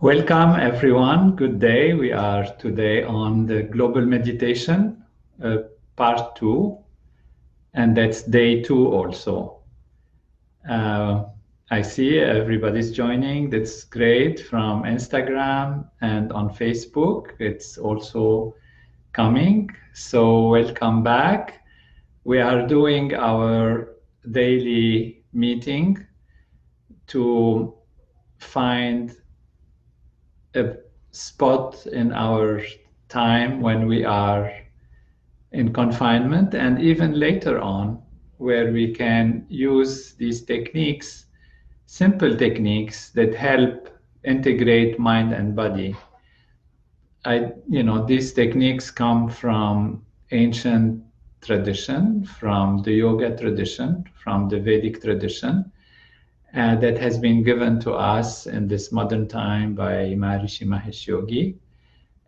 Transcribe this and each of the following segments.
Welcome everyone. Good day. We are today on the global meditation, part 2, and that's day 2 also. I see everybody's joining. That's great from Instagram and on Facebook. It's also coming. So welcome back. We are doing our daily meeting to find a spot in our time when we are in confinement, and even later on, where we can use these techniques, simple techniques that help integrate mind and body. These techniques come from ancient tradition, from the yoga tradition, from the Vedic tradition, that has been given to us in this modern time by Maharishi Mahesh Yogi,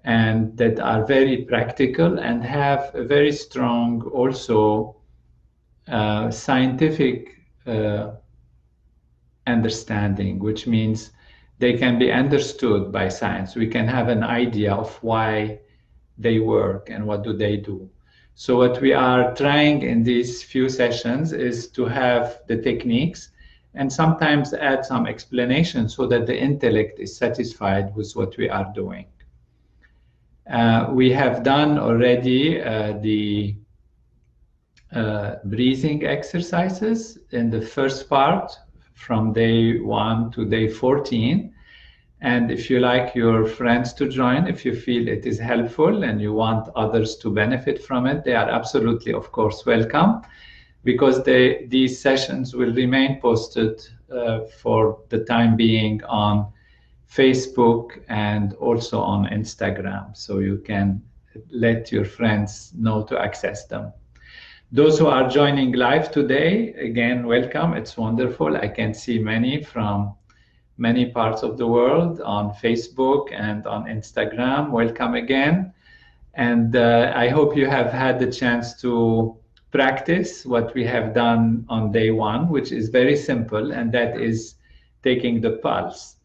and that are very practical and have a very strong also scientific understanding, which means they can be understood by science. We can have an idea of why they work and what do they do. So what we are trying in these few sessions is to have the techniques and sometimes add some explanation so that the intellect is satisfied with what we are doing. We have done already the breathing exercises in the first part from day 1 to day 14. And if you like your friends to join, if you feel it is helpful and you want others to benefit from it, they are absolutely, of course, welcome, because these sessions will remain posted for the time being on Facebook and also on Instagram, so you can let your friends know to access them. Those who are joining live today, again, welcome. It's wonderful. I can see many from many parts of the world on Facebook and on Instagram. Welcome again. And I hope you have had the chance to practice what we have done on day 1, which is very simple, and that is taking the pulse.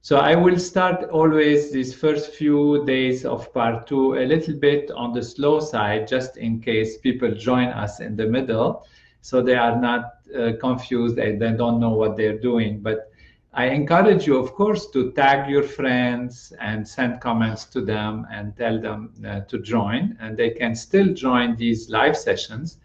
So I will start always these first few days of part 2 a little bit on the slow side, just in case people join us in the middle, so they are not confused and they don't know what they're doing. But I encourage you, of course, to tag your friends and send comments to them and tell them to join, and they can still join these live sessions.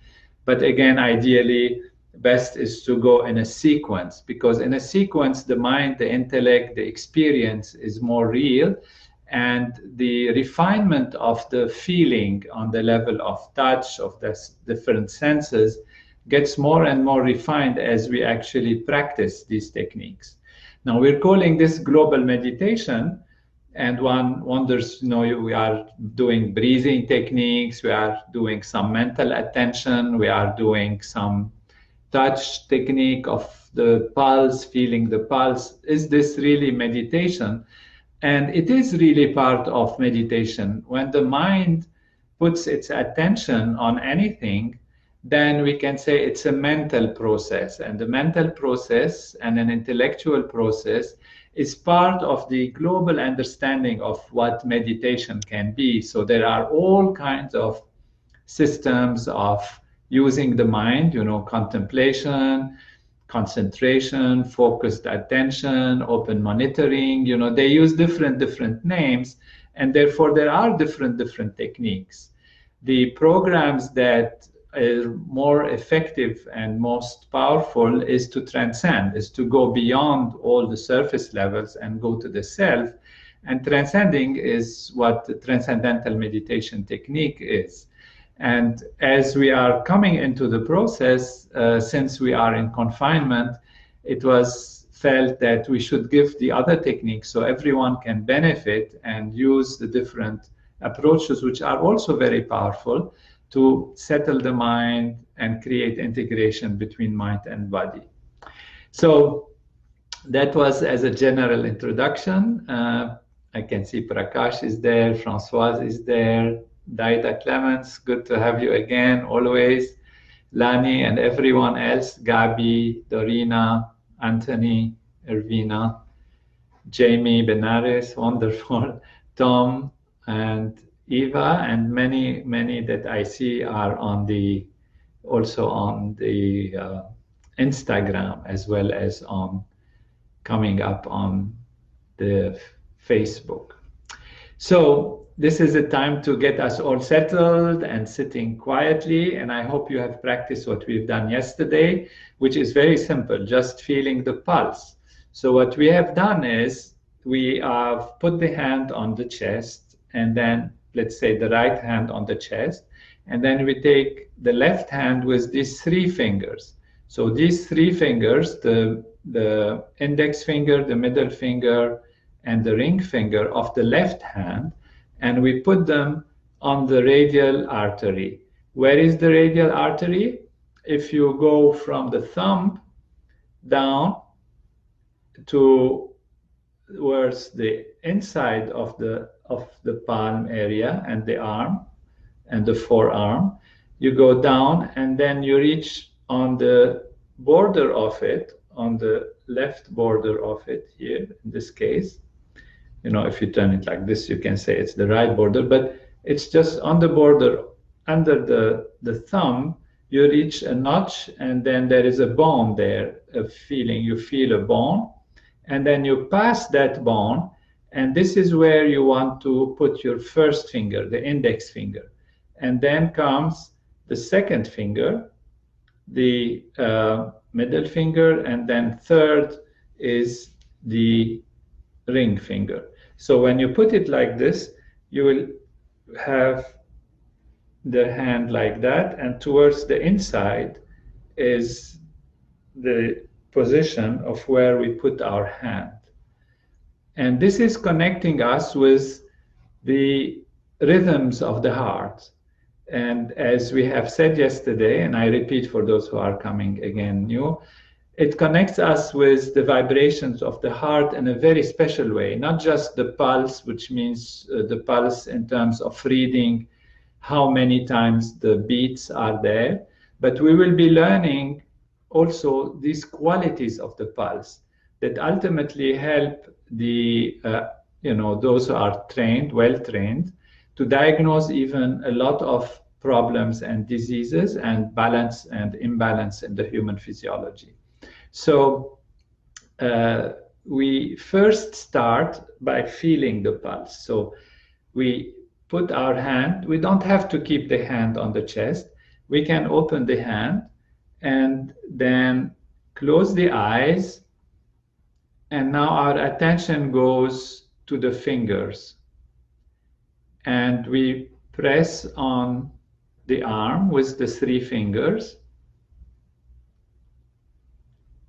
But again, ideally, best is to go in a sequence, because in a sequence, the mind, the intellect, the experience is more real, and the refinement of the feeling on the level of touch, of the different senses, gets more and more refined as we actually practice these techniques. Now, we're calling this global meditation, and one wonders, we are doing breathing techniques, we are doing some mental attention, we are doing some touch technique of the pulse, feeling the pulse. Is this really meditation? And it is really part of meditation. When the mind puts its attention on anything, then we can say it's a mental process. And the mental process and an intellectual process is part of the global understanding of what meditation can be. So there are all kinds of systems of using the mind, contemplation, concentration, focused attention, open monitoring. They use different names, and therefore there are different techniques. The programs that are more effective and most powerful is to transcend, is to go beyond all the surface levels and go to the self. And transcending is what the transcendental meditation technique is. And as we are coming into the process, since we are in confinement, it was felt that we should give the other techniques so everyone can benefit and use the different approaches, which are also very powerful, to settle the mind and create integration between mind and body. So that was as a general introduction. I can see Prakash is there, Françoise is there, Daida Clements, good to have you again, always. Lani and everyone else, Gabi, Dorina, Anthony, Irvina. Jamie Benares, wonderful, Tom and Eva, and many that I see are also on the Instagram, as well as coming up on the Facebook. So this is a time to get us all settled and sitting quietly, and I hope you have practiced what we've done yesterday, which is very simple, just feeling the pulse. So what we have done is we have put the hand on the chest, and then let's say the right hand on the chest, and then we take the left hand with these 3 fingers. So these 3 fingers, the index finger, the middle finger, and the ring finger of the left hand, and we put them on the radial artery. Where is the radial artery? If you go from the thumb down towards the inside of the palm area and the arm and the forearm, you go down and then you reach on the border of it, on the left border of it here, in this case. You know, if you turn it like this, you can say it's the right border, but it's just on the border under the thumb. You reach a notch, and then there is a bone there, a feeling. You feel a bone, and then you pass that bone, and this is where you want to put your first finger, the index finger. And then comes the second finger, the middle finger, and then third is the ring finger. So when you put it like this, you will have the hand like that, and towards the inside is the position of where we put our hand. And this is connecting us with the rhythms of the heart. And as we have said yesterday, and I repeat for those who are coming again new, it connects us with the vibrations of the heart in a very special way, not just the pulse, which means the pulse in terms of reading how many times the beats are there, but we will be learning also these qualities of the pulse that ultimately help the those who are trained, well trained, to diagnose even a lot of problems and diseases and balance and imbalance in the human physiology. So we first start by feeling the pulse. So we put our hand, we don't have to keep the hand on the chest. We can open the hand and then close the eyes. And now our attention goes to the fingers. And we press on the arm with the 3 fingers.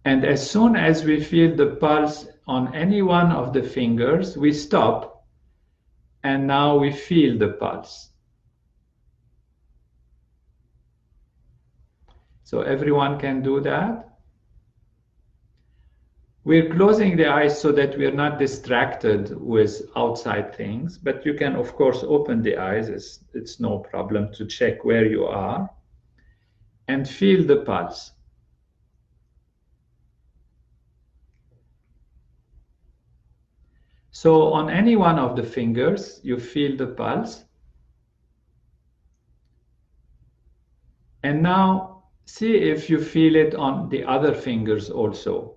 And as soon as we feel the pulse on any one of the fingers, we stop, and now we feel the pulse. So everyone can do that. We're closing the eyes so that we're not distracted with outside things, but you can, of course, open the eyes. It's no problem to check where you are and feel the pulse. So on any one of the fingers, you feel the pulse. And now see if you feel it on the other fingers also.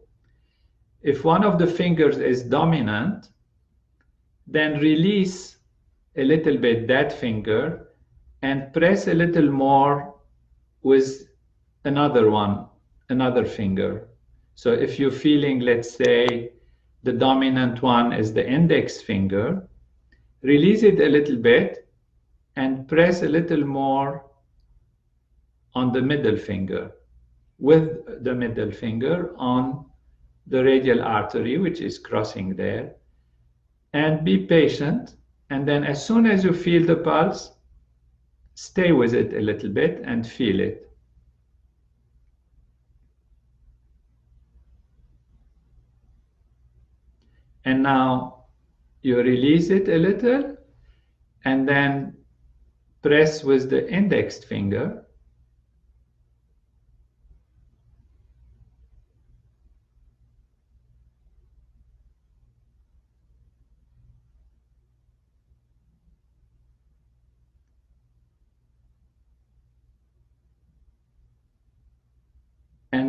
If one of the fingers is dominant, then release a little bit that finger and press a little more with another finger. So if you're feeling, let's say, the dominant one is the index finger, release it a little bit and press a little more on the middle finger, with the middle finger on the radial artery, which is crossing there. And be patient. And then as soon as you feel the pulse, stay with it a little bit and feel it. And now you release it a little and then press with the index finger.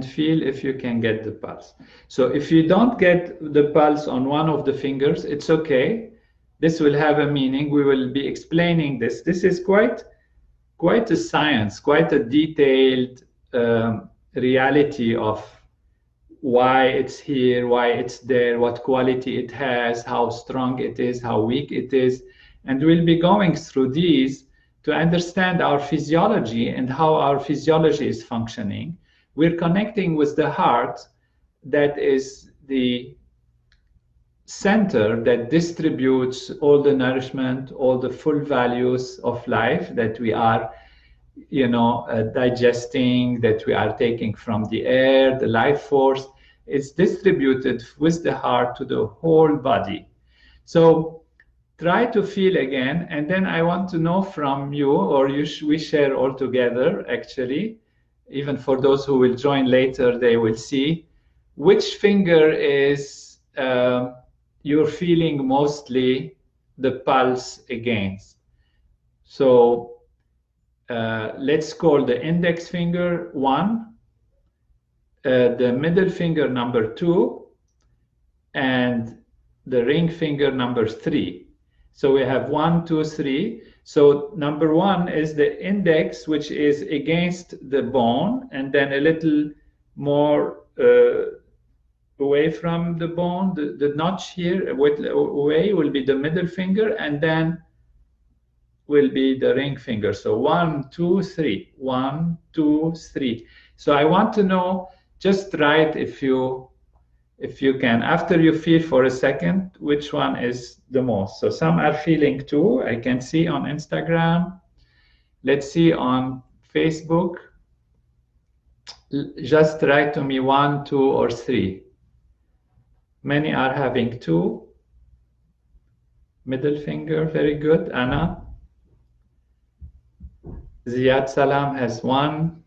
and feel if you can get the pulse. So if you don't get the pulse on one of the fingers, it's okay. This will have a meaning. We will be explaining this. This is quite a science, quite a detailed reality of why it's here, why it's there, what quality it has, how strong it is, how weak it is. And we'll be going through these to understand our physiology and how our physiology is functioning. We're connecting with the heart, that is the center that distributes all the nourishment, all the full values of life that we are digesting, that we are taking from the air, the life force. It's distributed with the heart to the whole body. So try to feel again, and then I want to know from you, or we share all together actually, even for those who will join later, they will see which finger is you're feeling mostly the pulse against. So let's call the index finger 1, the middle finger number 2, and the ring finger number 3. So we have 1, 2, 3. So number 1 is the index, which is against the bone, and then a little more away from the bone. The notch here away will be the middle finger, and then will be the ring finger. So 1, 2, 3, 1, 2, 3. So I want to know, just write if you can, after you feel for a second, which one is the most. So some are feeling 2, I can see on Instagram. Let's see on Facebook. Just write to me 1, 2, or 3. Many are having 2. Middle finger, very good. Anna. Ziyad Salam has 1.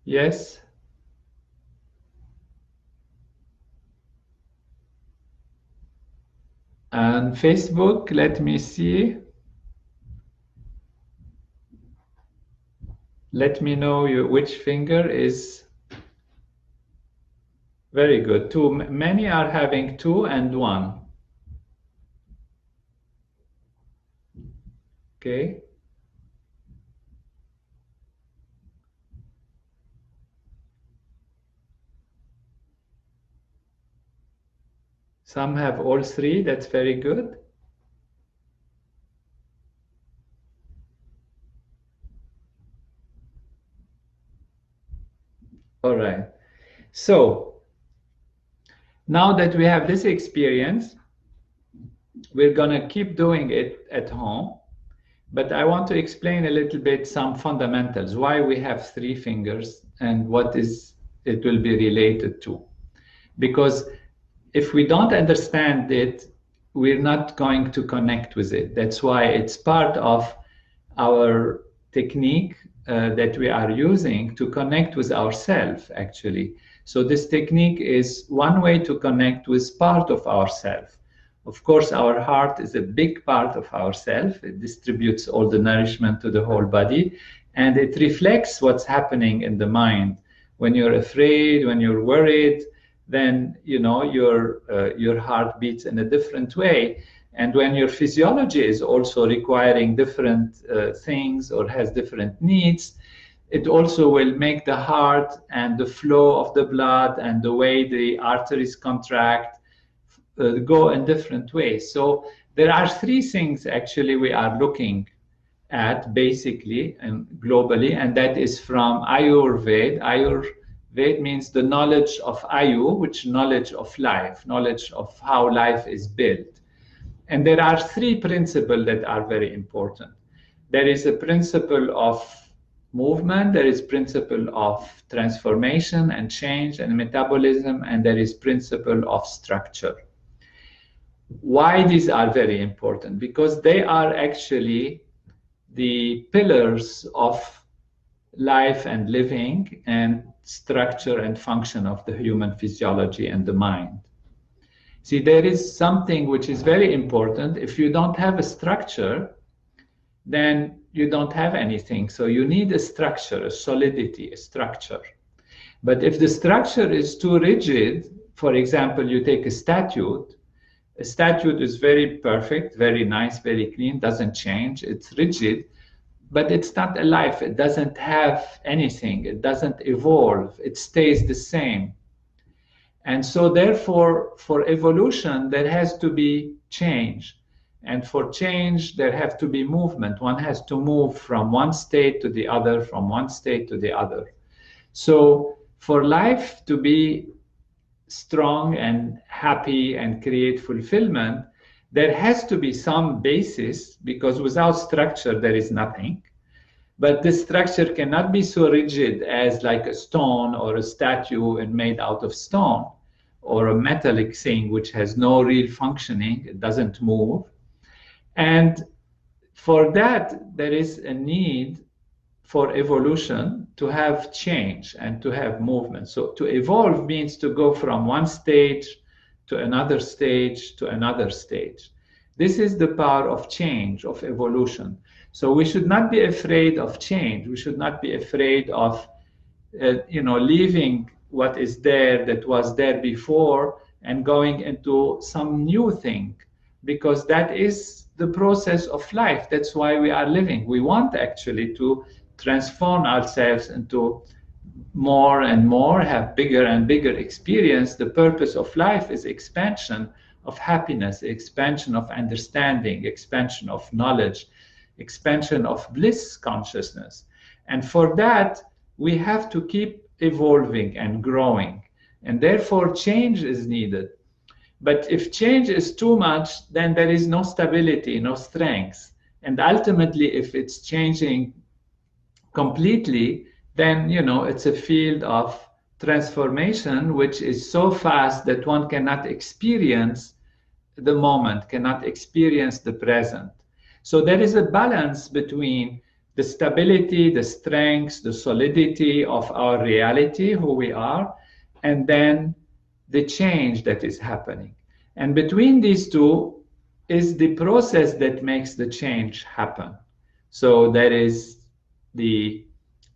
Yes. And Facebook, let me see. Let me know which finger is very good. 2. Many are having 2 and 1. Okay. Some have all 3. That's very good. All right. So now that we have this experience, we're going to keep doing it at home. But I want to explain a little bit some fundamentals, why we have 3 fingers and what it will be related to. Because if we don't understand it, we're not going to connect with it. That's why it's part of our technique that we are using to connect with ourselves, actually. So this technique is one way to connect with part of ourselves. Of course, our heart is a big part of ourselves. It distributes all the nourishment to the whole body, and it reflects what's happening in the mind. When you're afraid, when you're worried, then your heart beats in a different way. And when your physiology is also requiring different things or has different needs, it also will make the heart and the flow of the blood and the way the arteries contract go in different ways. So there are 3 things actually we are looking at basically and globally, and that is from Ayurveda. Ayurveda means the knowledge of Ayu, which knowledge of life, knowledge of how life is built. And there are 3 principles that are very important. There is a principle of movement, there is principle of transformation and change and metabolism, and there is principle of structure. Why these are very important? Because they are actually the pillars of life and living and structure and function of the human physiology and the mind. See, there is something which is very important. If you don't have a structure, then you don't have anything. So you need a structure, a solidity, a structure. But if the structure is too rigid, for example, you take a statute is very perfect, very nice, very clean, doesn't change, it's rigid, but it's not alive. It doesn't have anything. It doesn't evolve. It stays the same. And so therefore, for evolution, there has to be change. And for change, there have to be movement. One has to move from one state to the other, from one state to the other. So for life to be strong and happy and create fulfillment, there has to be some basis, because without structure, there is nothing. But this structure cannot be so rigid as like a stone or a statue and made out of stone, or a metallic thing which has no real functioning, it doesn't move. And for that, there is a need for evolution to have change and to have movement. So to evolve means to go from one stage to another stage to another stage. This is the power of change, of evolution. So we should not be afraid of change. We should not be afraid of, leaving what is there that was there before and going into some new thing, because that is the process of life. That's why we are living. We want actually to transform ourselves into more and more, have bigger and bigger experience. The purpose of life is expansion of happiness, expansion of understanding, expansion of knowledge, expansion of bliss consciousness. And for that, we have to keep evolving and growing. And therefore, change is needed. But if change is too much, then there is no stability, no strength. And ultimately, if it's changing completely, then, it's a field of transformation, which is so fast that one cannot experience the moment, cannot experience the present. So there is a balance between the stability, the strength, the solidity of our reality, who we are, and then the change that is happening. And between these two is the process that makes the change happen. So there is the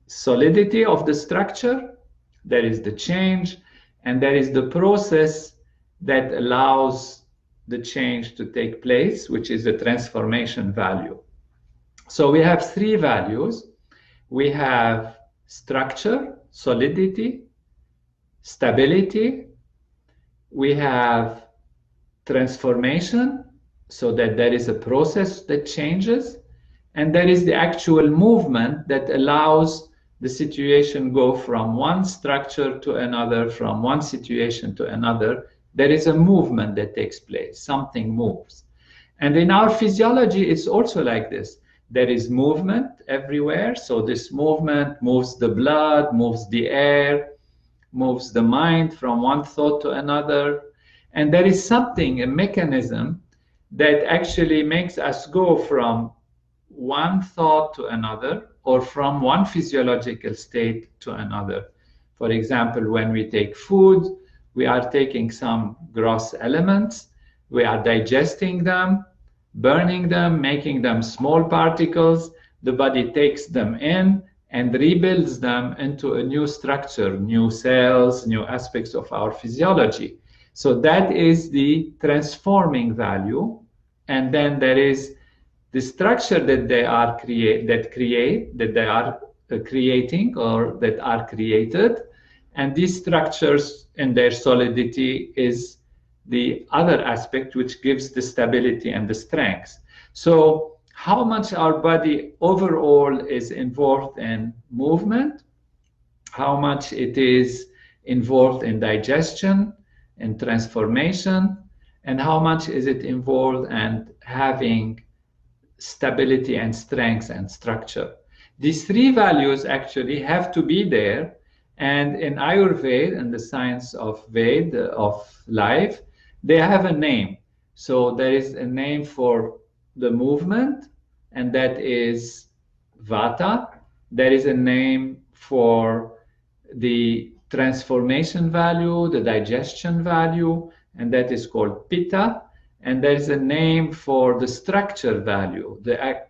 solidity of the structure, there is the change, and there is the process that allows the change to take place, which is the transformation value. So we have three values. We have structure, solidity, stability. We have transformation, so that there is a process that changes. And there is the actual movement that allows the situation go from one structure to another, from one situation to another. There is a movement that takes place. Something moves. And in our physiology, it's also like this. There is movement everywhere. So this movement moves the blood, moves the air, moves the mind from one thought to another. And there is something, a mechanism, that actually makes us go from one thought to another, or from one physiological state to another. For example, when we take food, we are taking some gross elements, we are digesting them, burning them, making them small particles. The body takes them in and rebuilds them into a new structure, new cells, new aspects of our physiology. So that is the transforming value. And then there is the structure that they are creating or that are created. And these structures and their solidity is the other aspect which gives the stability and the strength. So how much our body overall is involved in movement, how much it is involved in digestion and transformation, and how much is it involved in having stability and strength and structure. These three values actually have to be there. And in Ayurveda, and the science of Veda, of life, they have a name. So there is a name for the movement, and that is Vata. There is a name for the transformation value, the digestion value, and that is called Pitta. And there is a name for the structure value, the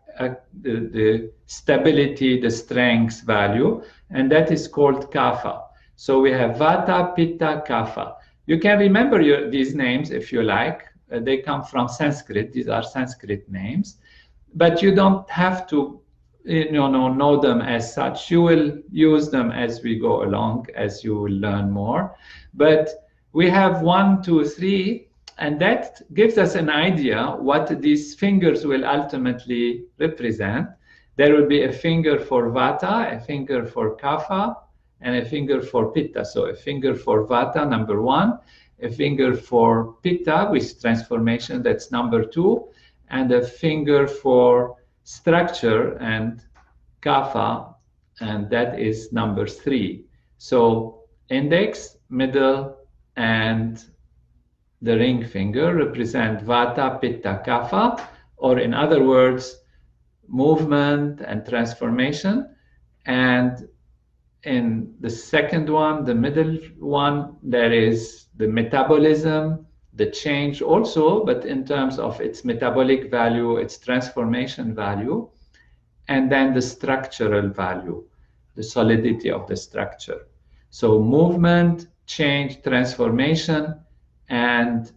the stability, the strength value, and that is called Kapha. So we have Vata, Pitta, Kapha. You can remember these names if you like. They come from Sanskrit. These are Sanskrit names, but you don't have to know them as such. You will use them as we go along, as you will learn more. But we have 1, 2, 3, and that gives us an idea what these fingers will ultimately represent. There will be a finger for Vata, a finger for Kapha, and a finger for Pitta. So a finger for Vata, number 1, a finger for Pitta, which is transformation, that's number 2, and a finger for structure and Kapha, and that is number 3. So index, middle, and the ring finger represent Vata, Pitta, Kapha, or in other words, movement and transformation. And in the second one, the middle one, there is the metabolism, the change also, but in terms of its metabolic value, its transformation value, and then the structural value, the solidity of the structure. So movement, change, transformation, and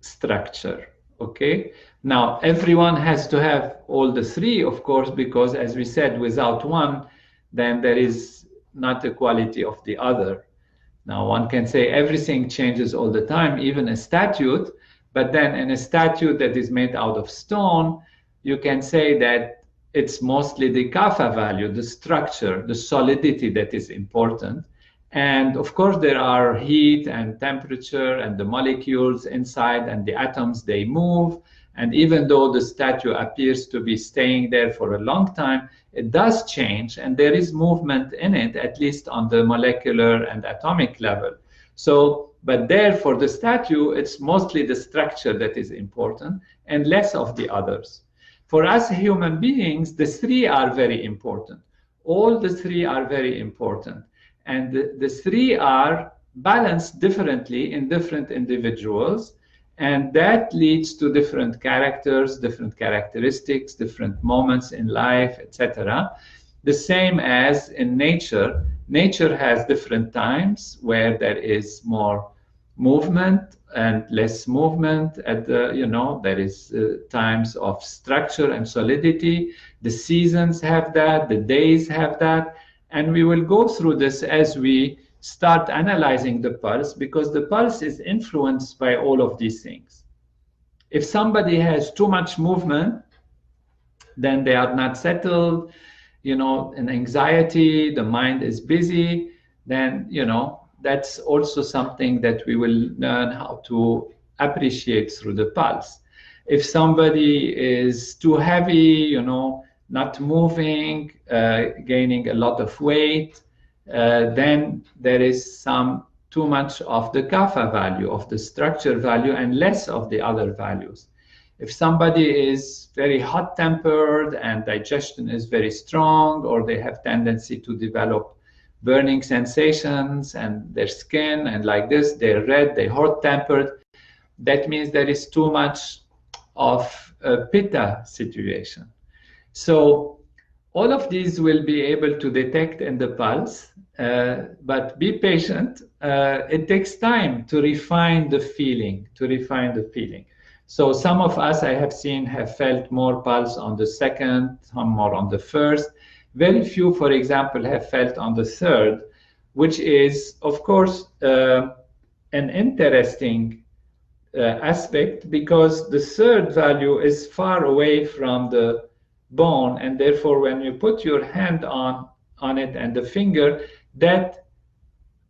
structure. Okay. Now, everyone has to have all the 3, of course, because as we said, without one, then there is not the quality of the other. Now, one can say everything changes all the time, even a statue, but then in a statue that is made out of stone, you can say that it's mostly the Kapha value, the structure, the solidity that is important. And of course, there are heat and temperature and the molecules inside and the atoms, they move. And even though the statue appears to be staying there for a long time, it does change, and there is movement in it, at least on the molecular and atomic level. So, but there for the statue, it's mostly the structure that is important and less of the others. For us human beings, the 3 are very important. All the 3 are very important. And the 3 are balanced differently in different individuals. And that leads to different characters, different characteristics, different moments in life, etc. The same as in nature. Nature has different times where there is more movement and less movement. There is times of structure and solidity. The seasons have that, the days have that. And we will go through this as we start analyzing the pulse, because the pulse is influenced by all of these things. If somebody has too much movement, then they are not settled, and anxiety, the mind is busy, then, that's also something that we will learn how to appreciate through the pulse. If somebody is too heavy, not moving, gaining a lot of weight, then there is too much of the Kapha value, of the structure value, and less of the other values. If somebody is very hot-tempered and digestion is very strong, or they have tendency to develop burning sensations and their skin, and like this, they're red, they're hot-tempered, that means there is too much of a Pitta situation. So all of these will be able to detect in the pulse, but be patient. It takes time to refine the feeling, So some of us I have seen have felt more pulse on the second, some more on the first. Very few, for example, have felt on the third, which is, of course, an interesting aspect, because the third value is far away from the bone, and therefore when you put your hand on it and the finger, that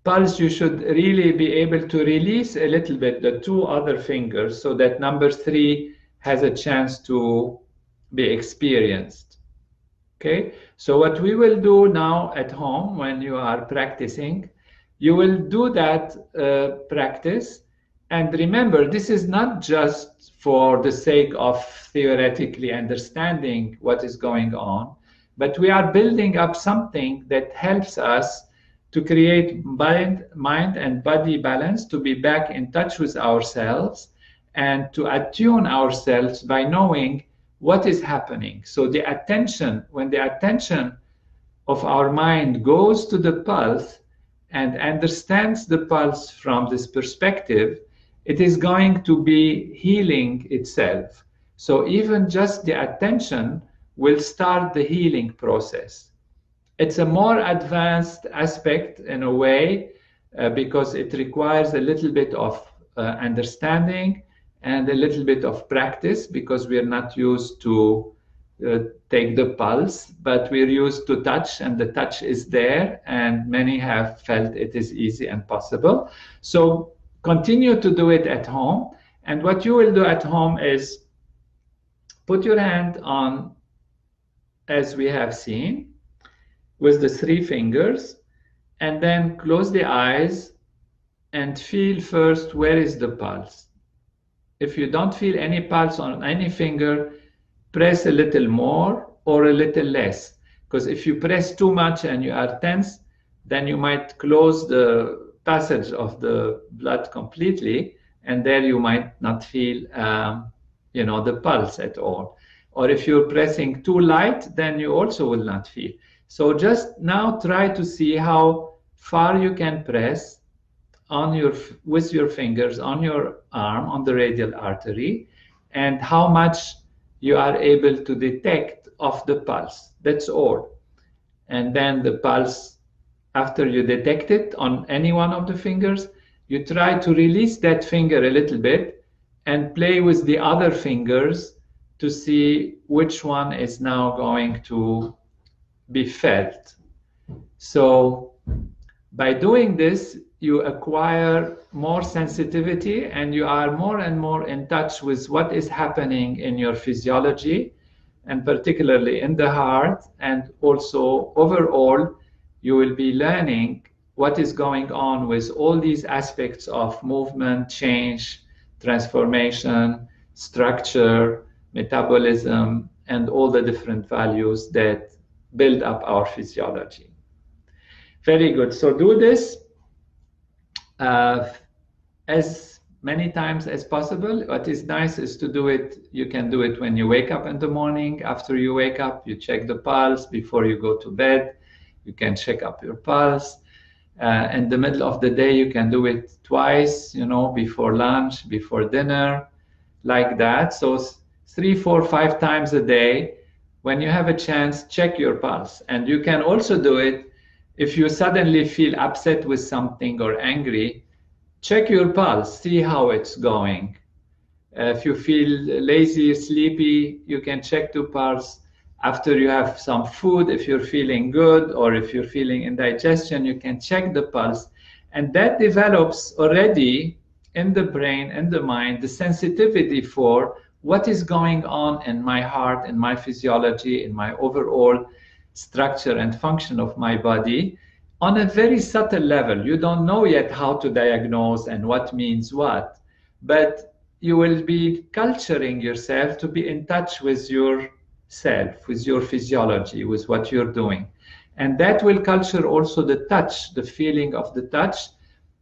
pulse you should really be able to release a little bit the 2 other fingers, so that number 3 has a chance to be experienced. Okay, so what we will do now at home when you are practicing, you will do that practice. And remember, this is not just for the sake of theoretically understanding what is going on, but we are building up something that helps us to create mind and body balance, to be back in touch with ourselves, and to attune ourselves by knowing what is happening. So the attention, when the attention of our mind goes to the pulse and understands the pulse from this perspective, it is going to be healing itself. So even just the attention will start the healing process. It's a more advanced aspect in a way, because it requires a little bit of understanding and a little bit of practice, because we are not used to take the pulse, but we're used to touch, and the touch is there, and many have felt it is easy and possible. So continue to do it at home. And what you will do at home is put your hand on, as we have seen, with the 3 fingers, and then close the eyes and feel first where is the pulse. If you don't feel any pulse on any finger, press a little more or a little less, because if you press too much and you are tense, then you might close the passage of the blood completely, and there you might not feel the pulse at all. Or if you're pressing too light, then you also will not feel. So just now try to see how far you can press with your fingers on your arm, on the radial artery, and how much you are able to detect of the pulse. That's all. And then the pulse, after you detect it on any one of the fingers, you try to release that finger a little bit and play with the other fingers to see which one is now going to be felt. So by doing this, you acquire more sensitivity, and you are more and more in touch with what is happening in your physiology, and particularly in the heart. And also overall, you will be learning what is going on with all these aspects of movement, change, transformation, structure, metabolism, and all the different values that build up our physiology. Very good. So do this as many times as possible. What is nice is to do it, you can do it when you wake up in the morning. After you wake up, you check the pulse. Before you go to bed, you can check up your pulse. In the middle of the day, you can do it twice, before lunch, before dinner, like that. So 3, 4, 5 times a day. When you have a chance, check your pulse. And you can also do it if you suddenly feel upset with something or angry. Check your pulse, see how it's going. If you feel lazy, sleepy, you can check the pulse. After you have some food, if you're feeling good, or if you're feeling indigestion, you can check the pulse. And that develops already in the brain and the mind the sensitivity for what is going on in my heart, in my physiology, in my overall structure and function of my body on a very subtle level. You don't know yet how to diagnose and what means what, but you will be culturing yourself to be in touch with yourself, with your physiology, with what you're doing. And that will culture also the touch, the feeling of the touch,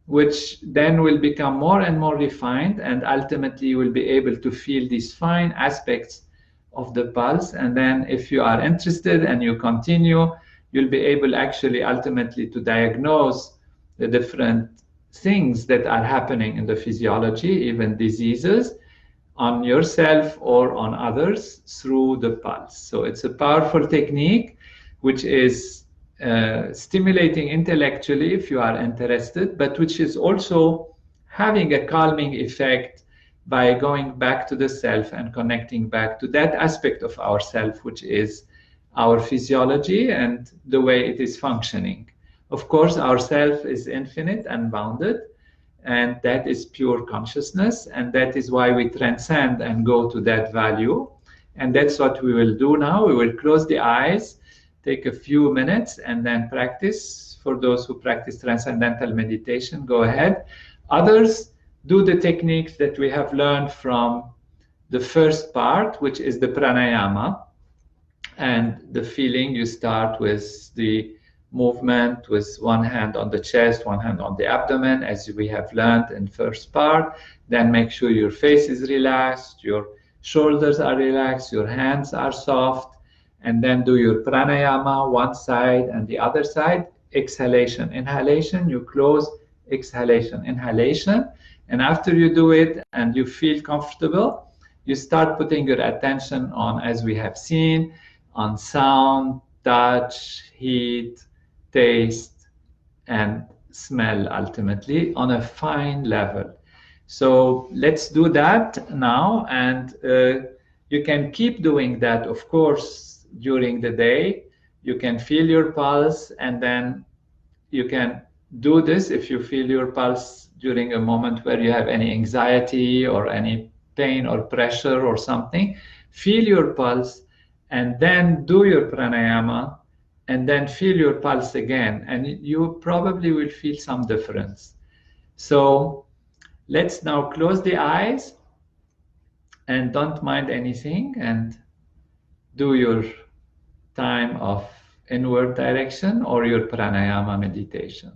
which then will become more and more refined, and ultimately you will be able to feel these fine aspects of the pulse. And then if you are interested and you continue, you'll be able actually ultimately to diagnose the different things that are happening in the physiology, even diseases, on yourself or on others through the pulse. So it's a powerful technique which is stimulating intellectually if you are interested, but which is also having a calming effect by going back to the self and connecting back to that aspect of ourself, which is our physiology and the way it is functioning. Of course, our self is infinite and bounded, and that is pure consciousness, and that is why we transcend and go to that value. And that's what we will do now. We will close the eyes, take a few minutes, and then practice. For those who practice transcendental meditation, go ahead. Others, do the techniques that we have learned from the first part, which is the pranayama. And the feeling, you start with the movement with one hand on the chest, one hand on the abdomen, as we have learned in first part. Then make sure your face is relaxed, your shoulders are relaxed, your hands are soft, and then do your pranayama, one side and the other side. Exhalation, inhalation, you close, exhalation, inhalation. And after you do it and you feel comfortable, you start putting your attention on, as we have seen, on sound, touch, heat, taste, and smell, ultimately on a fine level. So let's do that now, and you can keep doing that, of course, during the day. You can feel your pulse, and then you can do this if you feel your pulse during a moment where you have any anxiety or any pain or pressure or something. Feel your pulse, and then do your pranayama, and then feel your pulse again, and you probably will feel some difference. So let's now close the eyes and don't mind anything, and do your time of inward direction or your pranayama meditation.